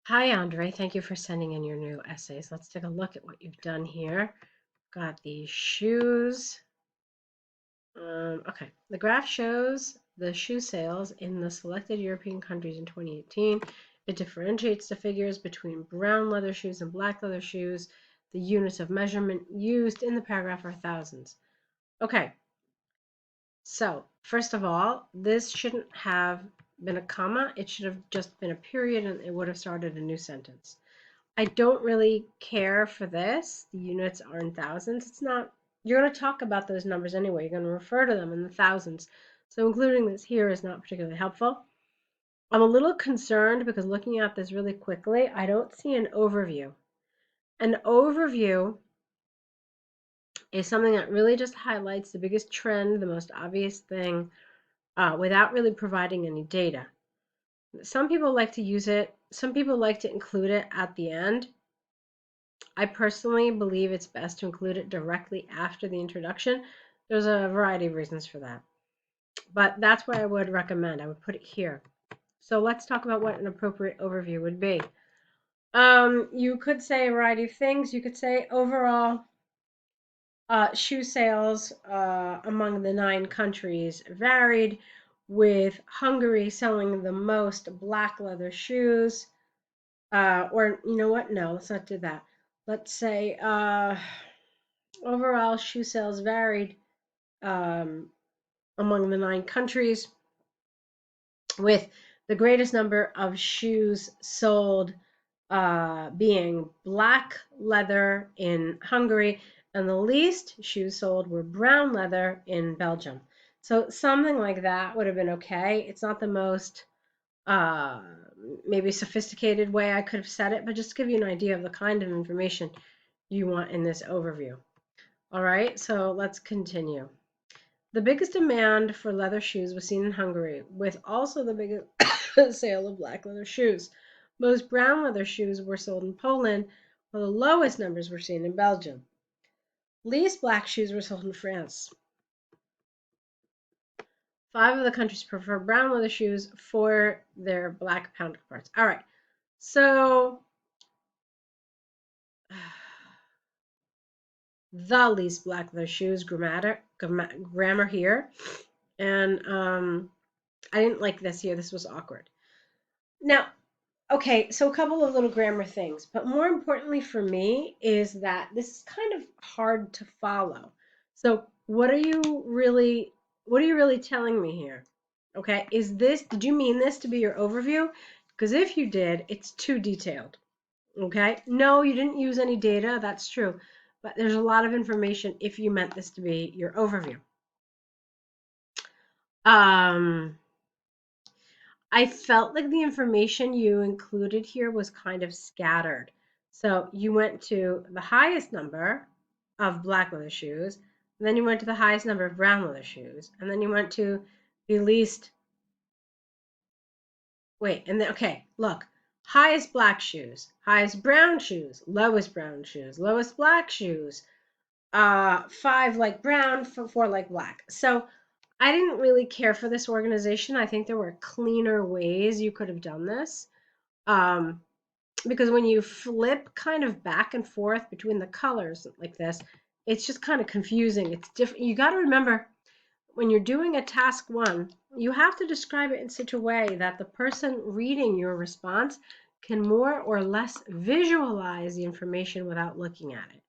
Hi, Andre. Thank you for sending in your new essays. Let's take a look at what you've done here. Got these shoes. Okay, the graph shows the shoe sales in the selected European countries in 2018. It differentiates the figures between brown leather shoes and black leather shoes. The units of measurement used in the paragraph are thousands. Okay, so first of all, this shouldn't have been a comma. It should have just been a period and it would have started a new sentence. I don't really care for this. The units are in thousands. It's not, you're going to talk about those numbers anyway. You're going to refer to them in the thousands. So including this here is not particularly helpful. I'm a little concerned because looking at this really quickly, I don't see an overview. An overview is something that really just highlights the biggest trend, the most obvious thing, without really providing any data. Some people like to use it. Some people like to include it at the end. I personally believe it's best to include it directly after the introduction. There's a variety of reasons for that, but that's what I would recommend. I would put it here. So let's talk about what an appropriate overview would be. You could say a variety of things. You could say overall shoe sales among the 9 countries varied, with Hungary selling the most black leather shoes. Or you know what? No, let's not do that. Let's say overall shoe sales varied um, among the 9 countries, with the greatest number of shoes sold being black leather in Hungary, and the least shoes sold were brown leather in Belgium. So something like that would have been okay. It's not the most uh, maybe sophisticated way I could have said it, but just to give you an idea of the kind of information you want in this overview. All right, so let's continue. The biggest demand for leather shoes was seen in Hungary, with also the biggest sale of black leather shoes. Most brown leather shoes were sold in Poland, while the lowest numbers were seen in Belgium. Least black shoes were sold in France. 5 of the countries prefer brown leather shoes for their black counterparts. All right, so the least black leather shoes grammar here, and I didn't like this here. This was awkward. Now, okay, so a couple of little grammar things, but more importantly for me is that this is kind of hard to follow. So, what are you really telling me here? Okay, did you mean this to be your overview? Because if you did, it's too detailed. Okay? No, you didn't use any data, that's true. But there's a lot of information if you meant this to be your overview. Um, I felt like the information you included here was kind of scattered. So you went to the highest number of black leather shoes, and then you went to the highest number of brown leather shoes, and then you went to the least, wait, and then, okay, look, highest black shoes, highest brown shoes, lowest black shoes, 5 like brown, 4 like black. So I didn't really care for this organization. I think there were cleaner ways you could have done this. Um, because when you flip kind of back and forth between the colors like this, it's just kind of confusing. It's different. You got to remember when you're doing a task 1, you have to describe it in such a way that the person reading your response can more or less visualize the information without looking at it.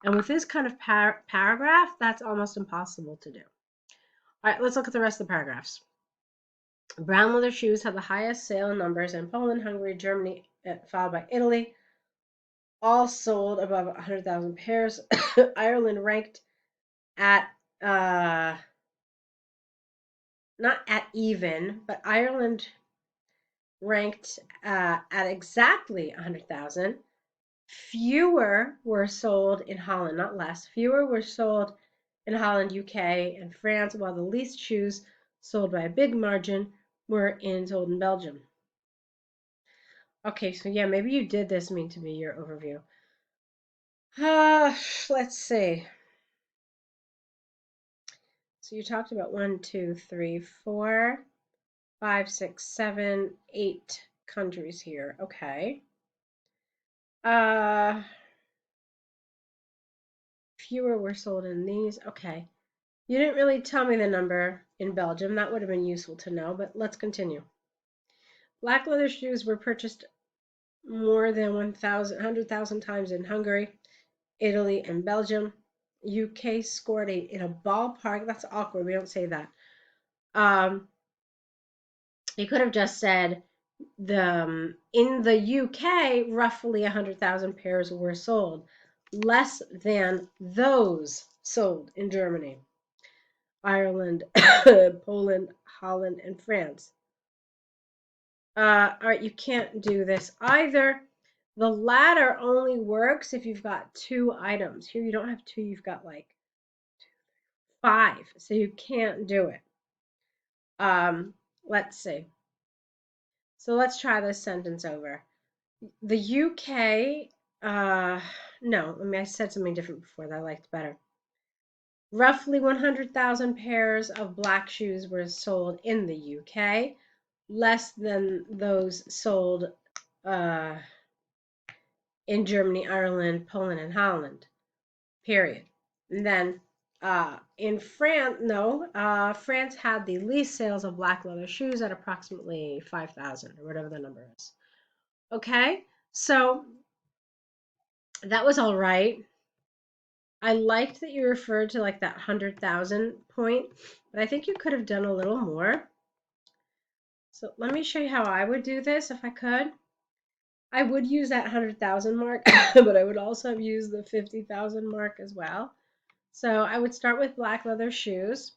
And with this kind of paragraph, that's almost impossible to do. All right, let's look at the rest of the paragraphs. Brown leather shoes have the highest sale numbers in Poland, Hungary, Germany, followed by Italy. All sold above 100,000 pairs. Ireland ranked at, not at even, but Ireland ranked at exactly 100,000. Fewer were sold in Holland, not less. Fewer were sold in Holland, UK, and France, while the least shoes sold by a big margin were sold in Belgium. Okay, so yeah, maybe you did this mean to be your overview. Let's see. So you talked about 1, 2, 3, 4, 5, 6, 7, 8 countries here. Okay. Fewer were sold in these. Okay. You didn't really tell me the number in Belgium. That would have been useful to know, but let's continue. Black leather shoes were purchased more than 100,000 times in Hungary, Italy, and Belgium. UK scored in a ballpark. That's awkward. We don't say that. You could have just said in the UK, roughly 100,000 pairs were sold, less than those sold in Germany, Ireland, Poland, Holland, and France. All right, you can't do this either. The latter only works if you've got 2 items. Here you don't have 2, you've got like 5, so you can't do it. Let's see. So let's try this sentence over. The UK, no, I said something different before that I liked better. Roughly 100,000 pairs of black shoes were sold in the UK, less than those sold in Germany, Ireland, Poland, and Holland, period. And then in France, France had the least sales of black leather shoes at approximately 5,000 or whatever the number is. Okay, so that was all right. I liked that you referred to like that 100,000 point, but I think you could have done a little more. So let me show you how I would do this if I could. I would use that 100,000 mark, but I would also have used the 50,000 mark as well. So I would start with black leather shoes,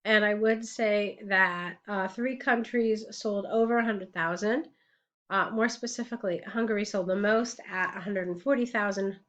and I would say that 3 countries sold over 100,000. More specifically, Hungary sold the most at 140,000.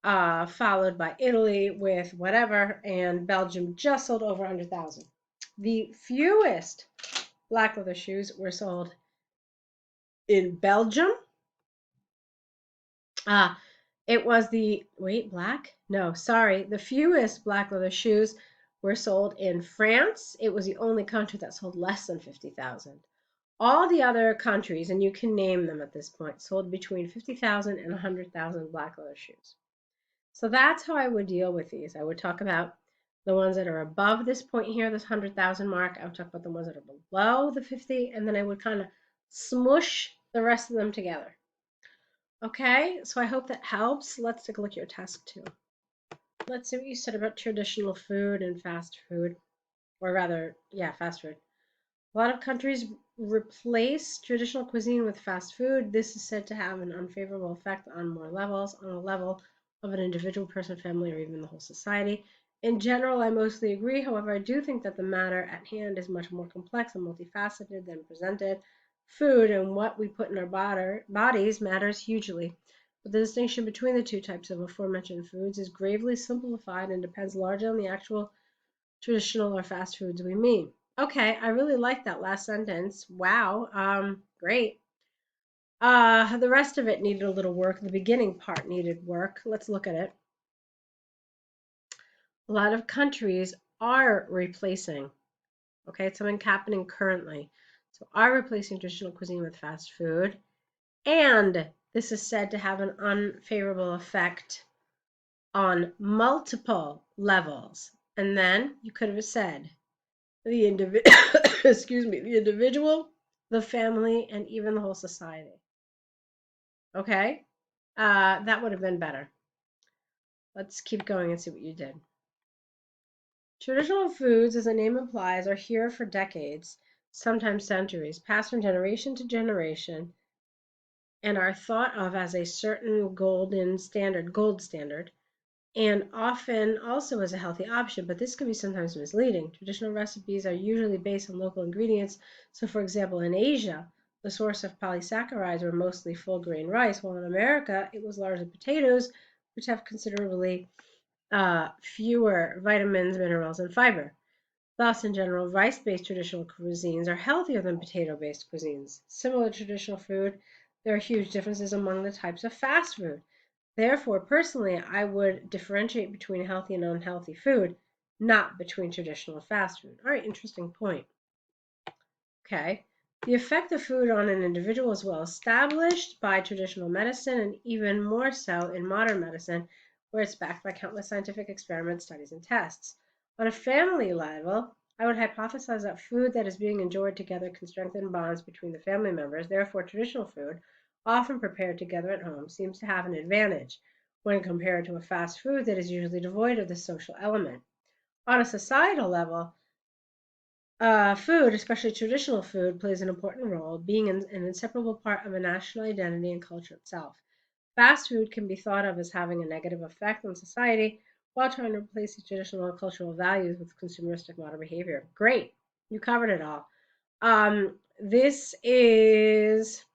Followed by Italy with whatever, and Belgium just sold over 100,000. The fewest black leather shoes were sold in Belgium. It was the fewest black leather shoes were sold in France. It was the only country that sold less than 50,000. All the other countries, and you can name them at this point, sold between 50,000 and 100,000 black leather shoes. So that's how I would deal with these. I would talk about the ones that are above this point here, this 100,000 mark. I would talk about the ones that are below the 50, and then I would kind of smush the rest of them together. Okay, so I hope that helps. Let's take a look at your task 2. Let's see what you said about traditional food and fast food, or rather, yeah, fast food. A lot of countries replace traditional cuisine with fast food. This is said to have an unfavorable effect on more levels, on a level of an individual person, family, or even the whole society. In general, I mostly agree. However, I do think that the matter at hand is much more complex and multifaceted than presented. Food and what we put in our bodies matters hugely. But the distinction between the 2 types of aforementioned foods is gravely simplified and depends largely on the actual traditional or fast foods we mean. Okay, I really like that last sentence. Wow, great. The rest of it needed a little work. The beginning part needed work. Let's look at it. A lot of countries are replacing. Okay, it's something happening currently. So are replacing traditional cuisine with fast food. And this is said to have an unfavorable effect on multiple levels. And then you could have said the individual, the family, and even the whole society. Okay, that would have been better. Let's keep going and see what you did. Traditional foods, as the name implies, are here for decades, sometimes centuries, passed from generation to generation, and are thought of as a certain gold standard, and often also as a healthy option, but this can be sometimes misleading. Traditional recipes are usually based on local ingredients. So, for example, in Asia, the source of polysaccharides were mostly full grain rice, while in America, it was largely potatoes, which have considerably fewer vitamins, minerals, and fiber. Thus, in general, rice-based traditional cuisines are healthier than potato-based cuisines. Similar to traditional food, there are huge differences among the types of fast food. Therefore, personally, I would differentiate between healthy and unhealthy food, not between traditional and fast food. All right, interesting point. Okay, The effect of food on an individual is well established by traditional medicine and even more so in modern medicine, where it's backed by countless scientific experiments, studies, and tests. On a family level, I would hypothesize that food that is being enjoyed together can strengthen bonds between the family members. Therefore, traditional food, often prepared together at home, seems to have an advantage when compared to a fast food that is usually devoid of the social element. On a societal level, food, especially traditional food, plays an important role, being an inseparable part of a national identity and culture itself. Fast food can be thought of as having a negative effect on society while trying to replace the traditional cultural values with consumeristic modern behavior. Great, you covered it all. This is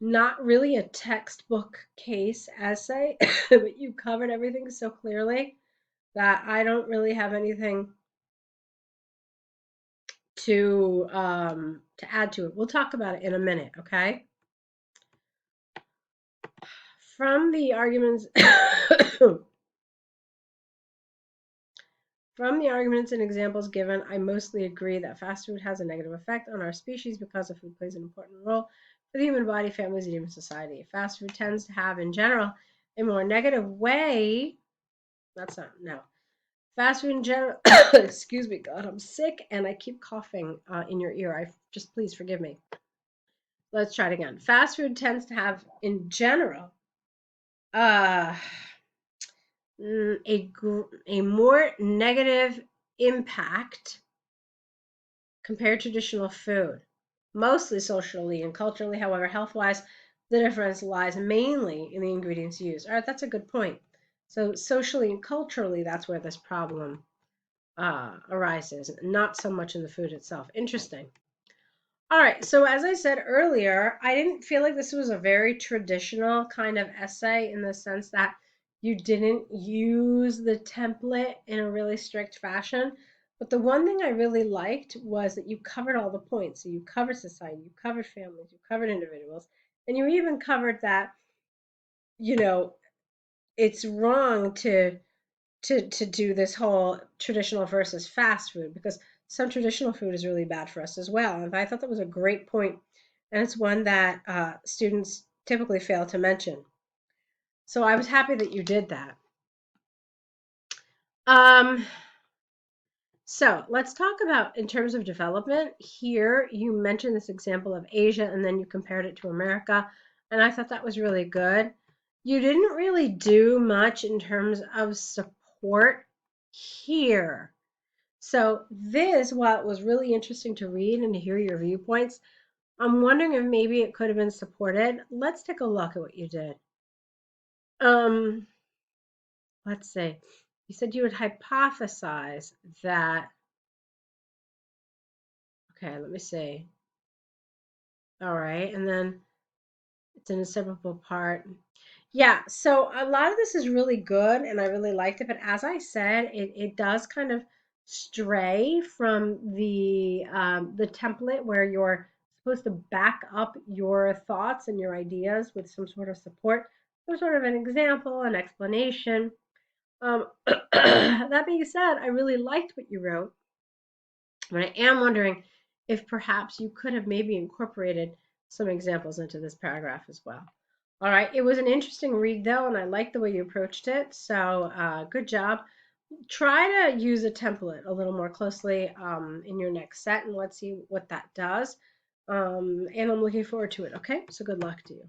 not really a textbook case essay, but you covered everything so clearly that I don't really have anything to add to it. We'll talk about it in a minute, okay? From the arguments From the arguments and examples given, I mostly agree that fast food has a negative effect on our species because the food plays an important role for the human body, families, and even society. Fast food tends to have, in general, a more negative way. That's not, no. Fast food in general, excuse me, God, I'm sick and I keep coughing in your ear. Just please forgive me. Let's try it again. Fast food tends to have, in general, uh, a more negative impact compared to traditional food, mostly socially and culturally. However, health-wise, the difference lies mainly in the ingredients used. All right, that's a good point. So socially and culturally, that's where this problem arises, not so much in the food itself. Interesting. All right, so as I said earlier, I didn't feel like this was a very traditional kind of essay in the sense that you didn't use the template in a really strict fashion. But the one thing I really liked was that you covered all the points. So you covered society, you covered families, you covered individuals, and you even covered that, you know, it's wrong to do this whole traditional versus fast food because some traditional food is really bad for us as well. And I thought that was a great point, and it's one that students typically fail to mention. So I was happy that you did that. Um, so let's talk about in terms of development. Here you mentioned this example of Asia and then you compared it to America, and I thought that was really good. You didn't really do much in terms of support here. So this, while it was really interesting to read and to hear your viewpoints, I'm wondering if maybe it could have been supported. Let's take a look at what you did. Um, let's see. You said you would hypothesize that. Okay, let me see. All right, and then it's an inseparable part. Yeah, so a lot of this is really good and I really liked it, but as I said, it does kind of stray from the template where you're supposed to back up your thoughts and your ideas with some sort of support, some sort of an example, an explanation. That being said, I really liked what you wrote, but I am wondering if perhaps you could have maybe incorporated some examples into this paragraph as well. All right, it was an interesting read though, and I like the way you approached it. So good job. Try to use a template a little more closely in your next set, and let's see what that does. And I'm looking forward to it. Okay, so good luck to you.